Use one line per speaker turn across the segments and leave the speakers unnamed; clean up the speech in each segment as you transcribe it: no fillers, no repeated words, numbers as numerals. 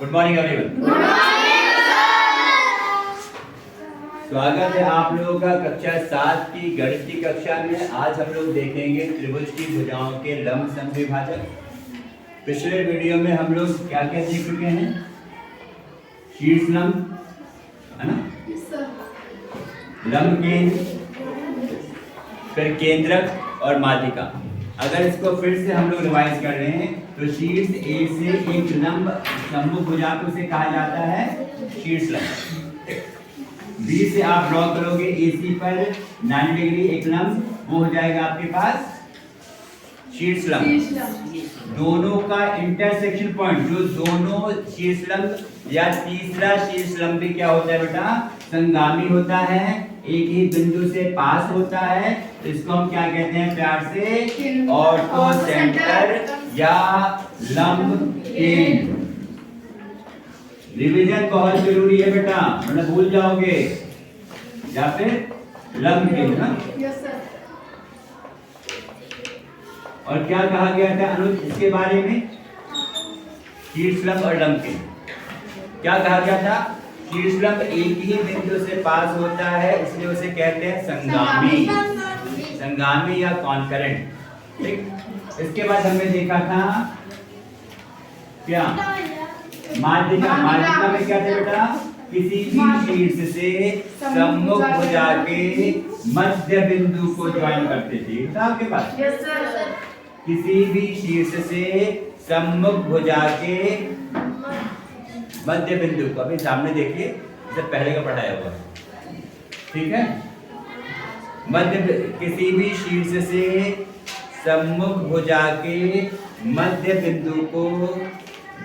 Good morning everyone. स्वागत है आप लोगों का कक्षा 7 की गणित की कक्षा में। आज हम लोग देखेंगे त्रिभुज की भुजाओं के लंब समद्विभाजक। पिछले वीडियो में हम लोग क्या क्या सीख चुके हैं? शीर्ष लंब है ना, लंब केंद्र, फिर केंद्रक और माध्यिका। अगर इसको फिर से हम लोग रिवाइज कर रहे हैं तो शीर्ष ए से एक लंब सम्मुख भुजा को उसे कहा जाता है शीर्ष लंब। बी से आप ड्रॉ करोगे एसी पर 90 डिग्री एक लंब, वो हो जाएगा आपके पास शीर्ष लंब। दोनों का इंटरसेक्शन पॉइंट, जो दोनों शीर्ष लंब या तीसरा शीर्ष लंब भी क्या होता है बेटा? संगामी होता है, एक ही बिंदु से पास होता है। इसको हम क्या कहते हैं प्यार से? ऑर्थो सेंटर या लंब केंद्र। रिवीजन बहुत जरूरी है बेटा, वरना भूल जाओगे। या फिर लंब केंद्र ना। और क्या कहा गया था अनुज इसके बारे में? शीर्ष लंब और लंब केंद्र क्या कहा गया था? शीर्ष लंब एक ही बिंदु से पास होता है, इसलिए उसे कहते हैं संगामी, संगामी या कॉन्करेंट। ठीक। इसके बाद हमने देखा था क्या? माध्यिका। माध्यिका में क्या था बेटा? किसी भी शीर्ष से सम्मुख भुजा के मध्य बिंदु को ज्वाइन करते थे। था आपके पास? किसी भी शीर्ष से सम्मुख भुजा के मध्य बिंदु को, अभी सामने देखिए, जैसे पहले का पढ़ाया हुआ है, ठीक है? किसी भी शीर्ष से सम्मुख भुजा के मध्य बिंदु को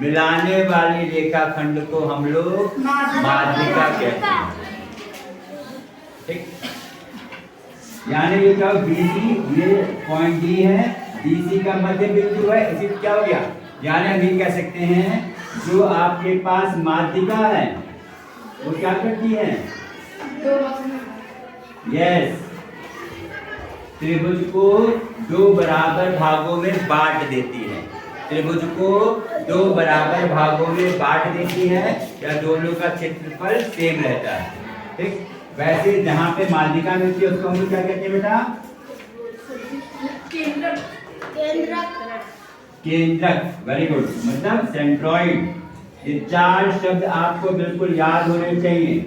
मिलाने वाली रेखाखंड को हम लोग माध्यिका कहते हैं। ठीक। यानी ये क्या? बीसी, ये पॉइंट डी है, बीसी का मध्य बिंदु है, इसी क्या हो गया? यानी हम ये कह सकते हैं जो आपके पास माध्यिका है वो क्या करती है? यस, त्रिभुज को दो बराबर भागों में बांट देती है। त्रिभुज को दो बराबर भागों में बांट देती है या दोनों का क्षेत्रफल सेम रहता है। ठीक। वैसे जहां पे माध्यिका मिलती है उसको हम लोग क्या कहते हैं बेटा? केंद्रक। वेरी गुड, मतलब सेंट्रॉइड। ये चार शब्द आपको बिल्कुल याद होने चाहिए।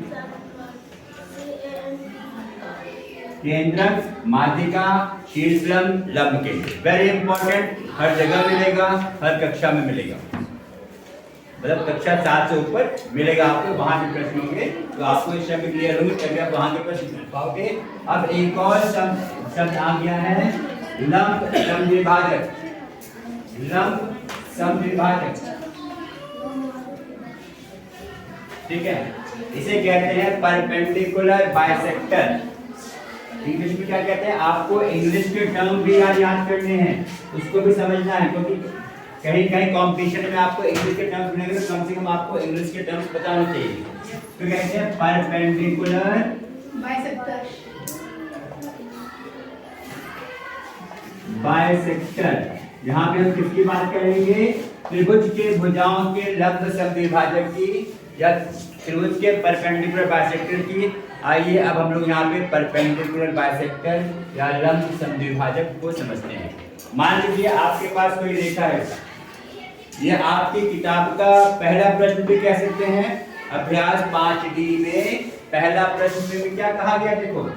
केंद्रक, माध्यिका, शीर्ष लंब, लंब केंद्र। वेरी इंपॉर्टेंट, हर जगह मिलेगा, हर कक्षा में मिलेगा, मतलब कक्षा 7 से ऊपर मिलेगा आपको। वहां भी प्रश्न होंगे तो आपको इस शब्द क्लियर होंगे, तभी आप वहां के प्रश्न पाओगे। अब एक और शब्द आ गया है, लंब समद्विभाजक। लंब समद्विभाजक, ठीक है? इसे कहते हैं परपेंडिकुलर बाइसेक्टर। इंग्लिश में क्या कहते हैं? आपको इंग्लिश के टर्म भी याद करने हैं, उसको भी समझना है, क्योंकि कहीं कहीं कंपटीशन में आपको इंग्लिश के टर्म्स मिलेंगे तो कम से कम आपको इंग्लिश के टर्म्स पता होने चाहिए। तो कहते हैं परपेंडिकुलर बाइसेक्टर। यहाँ पे हम किसकी बात करेंगे? त्रिभुज के भुजाओं के लंब समद्विभाजक की या त्रिभुज के परपेंडिकुलर बाइसेक्टर की। आइए अब हम लोग यहाँ पे परपेंडिकुलर बाइसेक्टर या लंब समद्विभाजक को समझते हैं। मान लीजिए आपके पास कोई रेखा है, ये आपकी किताब का पहला प्रश्न भी कह सकते हैं। अभ्यास 5D में पहला प्रश्न में क्या कहा गया? देखो,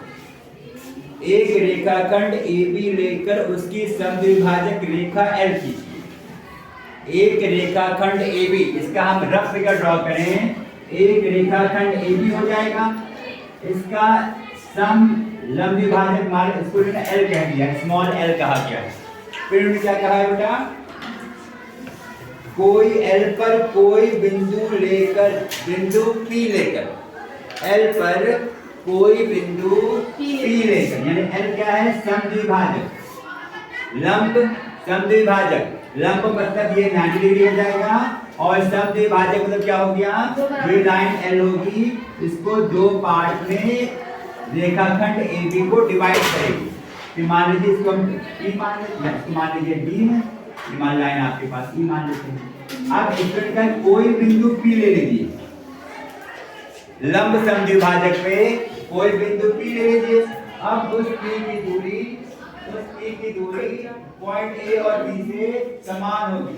एक रेखाखंड AB लेकर उसकी समद्विभाजक रेखा L खींचिए। एक रेखाखंड AB, इसका हम रफ फिगर ड्रॉ करें, एक रेखाखंड AB हो जाएगा, इसका सम लंब विभाजक मान इसको L कह दिया, स्मॉल l कहा गया है। फिर उन्होंने क्या कहा है बेटा? कोई L पर कोई बिंदु लेकर, बिंदु P लेकर, L पर कोई बिंदु P लेकर, यानी L क्या है? समद्विभाजक, लंब समद्विभाजक। लंब मतलब ये 90 डिग्री हो जाएगा और समद्विभाजक मतलब क्या हो गया? ये लाइन L होगी, इसको दो पार्ट में रेखाखंड AB को डिवाइड करेगी। मान लीजिए इसको हम E मान लेते हैं, मान लीजिए D है, ये मान लाइन आपके पास E मान लेते हैं। अब स्टूडेंट का कोई बिंदु P ले लीजिए, लंब समद्विभाजक पे कोई बिंदु P ले लीजिए। अब उस P की दूरी पॉइंट A और B से समान होगी,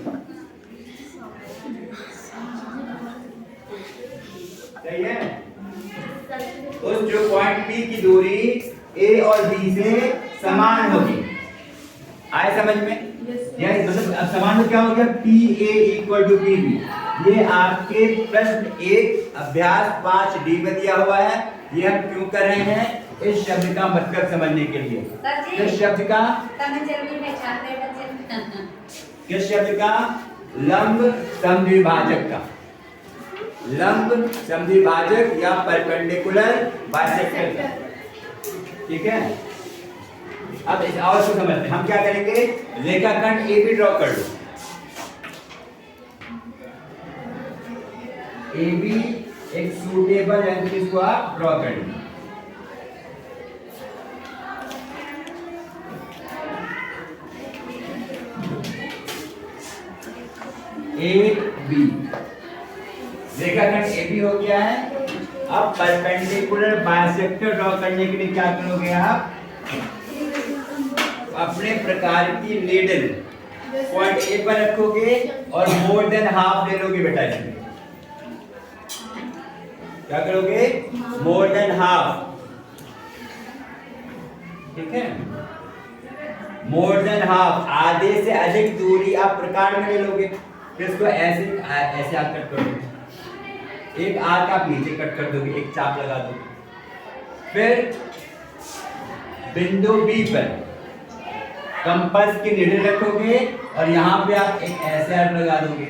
सही है। उस जो पॉइंट P की दूरी A और B से समान होगी, आए समझ में? यस, मतलब अब समान में क्या हो गया, PA इक्वल टू PB। ये आपके प्रश्न 1 अभ्यास 5D में दिया हुआ है। ये हम क्यों कर रहे हैं, इस शब्द का मतलब समझने के लिए। किस शब्द का, किस शब्द का, लंब समद्विभाजक का, लंब समद्विभाजक या परपेंडिकुलर बाइसेक्टर का, ठीक है। अब इस और को समझते हैं, हम क्या करेंगे, रेखाखंड AB ड्रॉ कर लो। AB एक सूटेबल लेंथ को आप ड्रॉ कर लो। AB रेखाखंड AB हो गया है। अब परपेंडिकुलर बाइसेक्टर ड्रॉ करने के लिए क्या करोगे आप, अपने प्रकार की नीडल पॉइंट A पर रखोगे और मोर देन हाफ ले लोगे बेटा इसमें। क्या करोगे, मोर देन हाफ, ठीक है। मोर देन हाफ, आधे से अधिक दूरी आप प्रकार में ले लोगे। फिर इसको ऐसे ऐसे आप कट करोगे, एक आर्क आप नीचे कट कर दोगे, एक चाप लगा दोगे। फिर बिंदु B पर कंपास की नीडल रखोगे और यहाँ पे आप एक ऐसे आर्क लगा दोगे,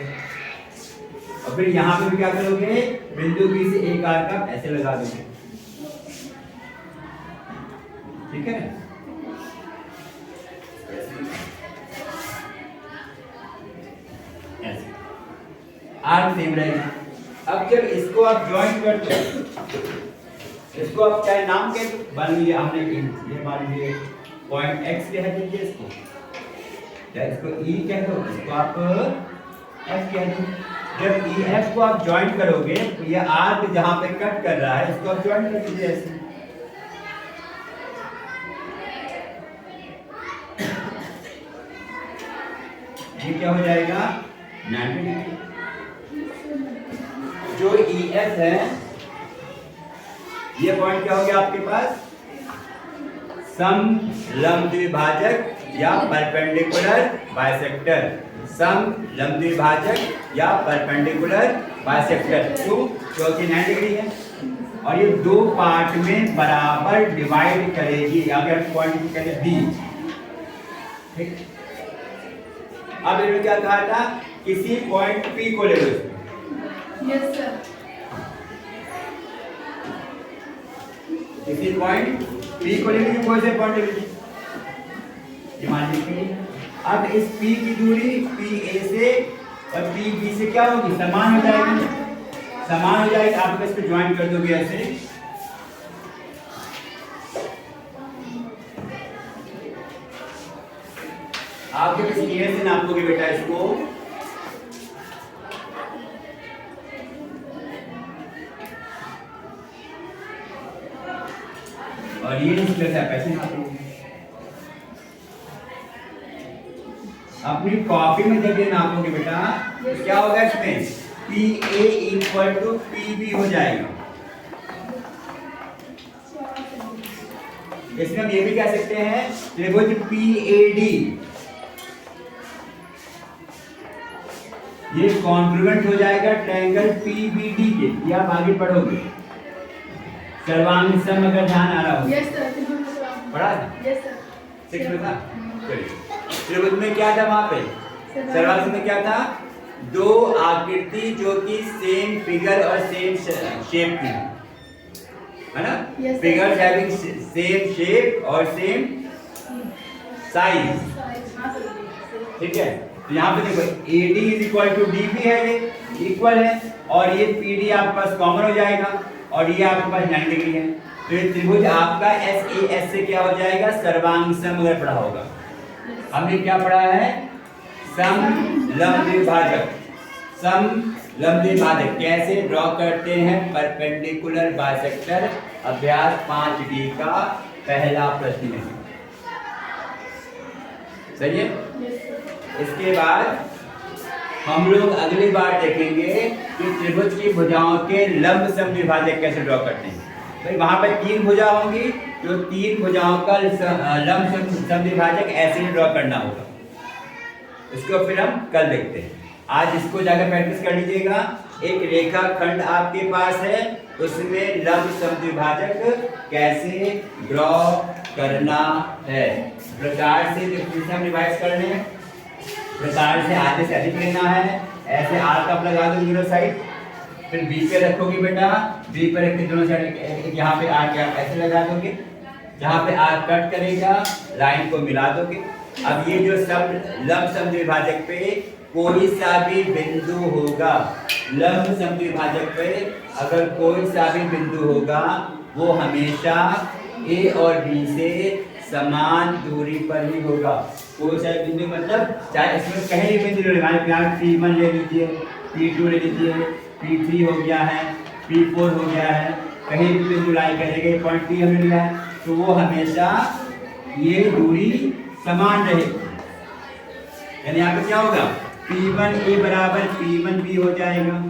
और फिर यहाँ पे भी क्या करोगे, बिंदु B से एक आर्क आप ऐसे लगा दोगे, ठीक है। ऐसे आर्क सेम रहेगा। अब जब इसको आप ज्वाइन करते हो, इसको आप क्या नाम कहते हो, मान लीजिए हमने ये मान लीजिए पॉइंट X कह दीजिए इसको, या इसको E कह दो, इसको आप F कह दो। जब EF को आप ज्वाइन करोगे तो ये आर्क जहां पे कट कर रहा है इसको आप ज्वाइन कर दीजिए ऐसे। ये क्या हो जाएगा, 90 डिग्री। जो EF है ये पॉइंट क्या हो गया आपके पास, समलंब द्विभाजक या परपेंडिकुलर बाइसेक्टर, समलंब द्विभाजक या परपेंडिकुलर बाइसेक्टर। क्यों, क्योंकि 90 डिग्री है और ये दो पार्ट में बराबर डिवाइड करेगी। अगर पॉइंट करें B, ठीक। अब इन्होंने क्या कहा था, किसी पॉइंट P को ले लो।
Yes sir.
किसी पॉइंट P को ले लीजिए, कोई से पॉइंट ले लीजिए, ये मान लीजिए। अब इस P की दूरी PA से और PB से क्या होगी, समान हो जाएगी, समान हो जाएगी। आप इस पे ज्वाइन कर दोगे ऐसे, आप जब इस स्केल से नापोगे बेटा इसको, और ये स्केल से आप ऐसे नापोगे। अपनी कॉपी में जब ये नापोगे बेटा तो क्या होगा, इसमें PA इक्वल टू PB हो जाएगा। इसमें हम ये भी कह सकते हैं त्रिभुज PAD ये कॉन्ग्रुएंट हो जाएगा ट्रायंगल PBD के। ये आप आगे पढ़ोगे, सर्वांग सम अगर ध्यान आ रहा हो।
Yes sir.
पढ़ा?
Yes sir.
6 में था। चलिए, त्रिभुज में क्या था, वहां पे सर्वांग में क्या था, दो आकृति जो कि सेम फिगर और सेम शेप की, है ना। फिगर्स हैविंग सेम शेप और सेम साइज, ठीक है। तो यहाँ पे देखो AD is equal to DB है, ये इक्वल है, और ये PD आपके पास कॉमन हो जाएगा, और ये आपके पास 90 डिग्री है। तो ये त्रिभुज आपका SAS से क्या हो जाएगा, सर्वांग सम अगर पढ़ा होगा। हमने क्या पढ़ा है, समलंब द्विभाजक, समलंब द्विभाजक कैसे ड्रॉ करते हैं परपेंडिकुलर बाइसेक्टर अभ्यास 5D का पहला प्रश्न है। सही है। इसके बाद हम लोग अगली बार देखेंगे कि त्रिभुज की भुजाओं के लंब समद्विभाजक कैसे ड्रॉ करते हैं। भाई वहां पर 3 भुजा होंगी तो 3 भुजाओं का लंब समद्विभाजक ऐसे ही ड्रॉ करना होगा। इसको फिर हम कल देखते हैं। आज इसको जाकर प्रैक्टिस कर लीजिएगा। एक रेखा खंड आपके पास है, उसमें लंब समद्विभाजक कैसे ड्रॉ करना है। प्रकार से हम रिवाइज कर लें। प्रकार से आधे से अधिक लेना है। ऐसे आर कप लगा दो दोनों साइड, फिर बी पे रखोगे बेटा, बी पे रख के दोनों साइड यहाँ पे आर क्या ऐसे लगा दोगे। जहाँ पे आर कट करेगा लाइन को मिला दोगे। अब ये जो सब लंब समद्विभाजक पे कोई सा भी बिंदु होगा, लंब समद्विभाजक पे अगर कोई सा भी बिंदु होगा वो हमेशा ए और बी से समान दूरी पर ही होगा। कोई सा बिंदु मतलब चाहे इसमें कहीं भी बिंदु ले लीजिए, यहाँ P1 ले लीजिए, P2 ले लीजिए, P3 हो गया है, P4 हो गया है, कहीं भी बिंदु लाई करेंगे पॉइंट P हमने लिया है तो वो हमेशा ये दूरी समान रहेगी। यानी यहाँ पे क्या होगा, P1A बराबर P1B हो जाएगा,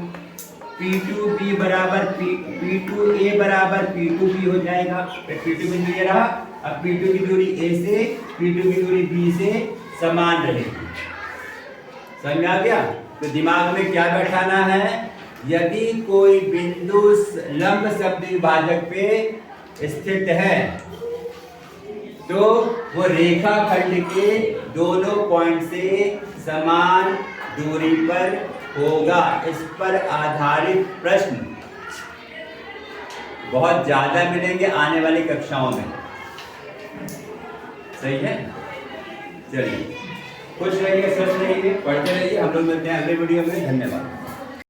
P2B बराबर P2A बराबर P2B हो जाएगा। फिर P2 बिंदु ये रहा। अब P2 की दूरी A से, P2 की दूरी B से समान रहेगी। समझ में आ गया। तो दिमाग में क्या बैठाना है, यदि कोई बिंदु लंब समद्विभाजक पे स्थित है तो वो रेखा खंड के दोनों पॉइंट से समान दूरी पर होगा। इस पर आधारित प्रश्न बहुत ज्यादा मिलेंगे आने वाली कक्षाओं में। सही है। चलिए खुश रहिए, स्वस्थ रहिए, पढ़ते रहिए। हम लोग मिलते हैं अगले वीडियो में। धन्यवाद।